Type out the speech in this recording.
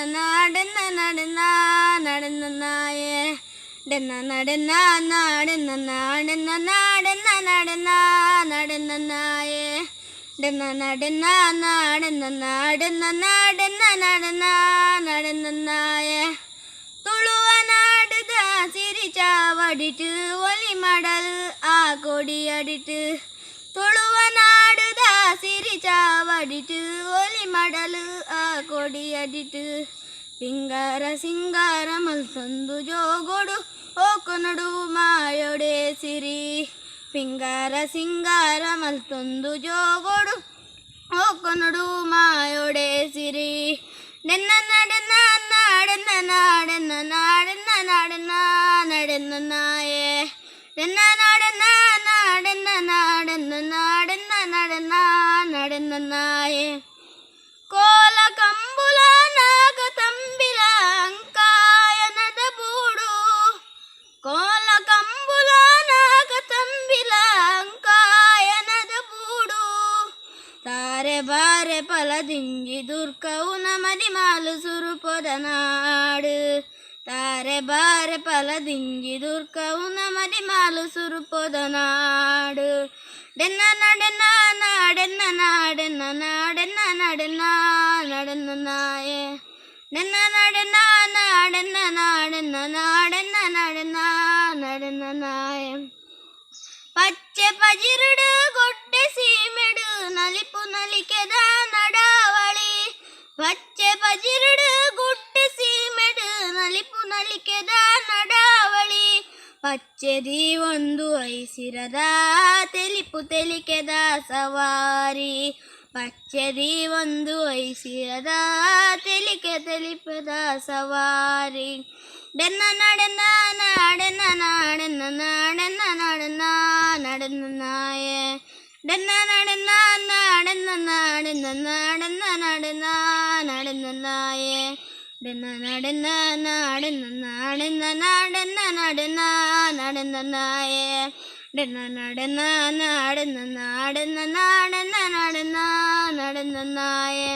നാടെന്ന നടന്ന നടന്ന നായേ ഡെന്ന നടന്ന നാടെന്ന നാടെന്ന നാടെന്ന നടന്ന നടന്ന നായേ ഡെന്ന നടന്ന നാടെന്ന നാടെന്ന നാടെന്ന നടന്ന നടന്ന നായേ തുളുവ നാടുക സിരിച്ചാവടിട്ട് ഒലി മടൽ ആ കൊടിയടിട്ട് ತುಳುವ ನಾಡುದ ಸಿರಿಚಾವಡಿಟು ಒಲಿ ಮಡಲು ಆ ಕೊಡಿಯಡಿಟು ಪಿಂಗಾರ ಸಿಂಗಾರ ಮಲ್ತೊಂದು ಜೋಗೊಡು ಓಕೊನಡು ಮಾಯೊಡೆ ಸಿರಿ ಪಿಂಗಾರ ಸಿಂಗಾರ ಮಲ್ತೊಂದು ಜೋಗೊಡು ಓಕೊನಡು ಮಾಯೊಡೆ ಸಿರಿ ನೆನ್ನ ನಡೆನ್ನ ನಾಡೆನ್ನ ನಾಡೆನ್ನ ನಾಡೆನ್ನ ನಾಡೆನ್ನ ನಡೆನ್ನ ನಾಯೇ ನೆನ್ನ ನಾಡೆನ್ನ ನಾಡೆನ್ನ ನಾಡೆನ್ನ ನಾಡೆನ್ನ ನಡೆನ್ನ ನಡೆನ್ನ ನಾಯೇ ಕೋಲ ಕಂಬುಲ ನಾಗ ತಂಬಿಲ ಅಂಕಾಯನದ ಬೂಡು ಕೋಲ ಕಂಬುಲ ನಾಗ ತಂಬಿಲ ಅಂಕಾಯನದ ಬೂಡು ತಾರೆ ಬಾರೆ ಫಲದಿಂಜಿ ದುರ್ಕವು ನಮದಿ ಮಾಲು ಸುರುಪೊದ ನಾಡು ತಾರೆ ಬಾರೆ ಫಲದಿಂಜಿ ದುರ್ಕವು ನಮದಿ ಮಾಲು ಸುರುಪೊದ ನಾಡು ಡೆನ್ನ ನಡೆನ್ನ ನಾಡೆನ್ನ ನಾಡೆನ್ನ ನಾಡೆನ್ನ ನಡೆನ್ನ ನಡೆನ್ನ ನಾಯೇ ನೆನ್ನ ನಡೆನ್ನ ನಾಡೆನ್ನ ನಾಡೆನ್ನ ನಾಡೆನ್ನ ನಡೆನ್ನ ನಡೆನ್ನ ನಾಯೇ ಪಚ್ಚೆ ಪಜಿರುಡು ಗೊಡ್ಡೆ ಸೀಮೆಡು ನಲಿಪು ನಲಿಕೆದ ನಡಾವಳಿ ಪಚ್ಚೆ ಪಜಿರುಡು ಗುಡ್ಡೆ ಸೀಮೆಡು ನಲಿಪು ನಲಿಕೆದ ನಡಾವಳಿ ಪಚ್ಚೆದಿ ಒಂದು ಐಸಿರದ ತೆಲಿಪು ತೆಲಿಕೆದ ಸವಾರಿ ಪಚ್ಚೆದಿ ಒಂದು ಐಸಿರದ ತೆಲಿಕೆ ತೆಲಿಪದ ಸವಾರಿ ಡೆನ್ನ ನಡೆನ್ನ ನಾಡೆನ್ನ ನಾಡೆನ್ನ ನಾಡೆನ್ನ ನಡೆನ್ನ ನಡೆನ್ನ ನಾಯೇ ಡೆನ್ನ ನಡೆನ್ನ ನಾಡೆನ್ನ ನಾಡೆನ್ನ ನಾಡೆನ್ನ ನಡೆನ್ನ ನಡೆನ್ನ ನಾಯೇ ಡೆನ್ನ ನಡೆನ್ನ ನಾಡೆನ್ನ ನಾಡೆನ್ನ ನಾಡೆನ್ನ ನಡೆನ್ನ ನಡೆನ್ನ ನಾಯೇ ಡೆನ್ನ ನಡೆನ್ನ ನಾಡೆನ್ನ ನಾಡೆನ್ನ ನಾಡೆನ್ನ ನಡೆನ್ನ ನಡೆನ್ನ ನಾಯೇ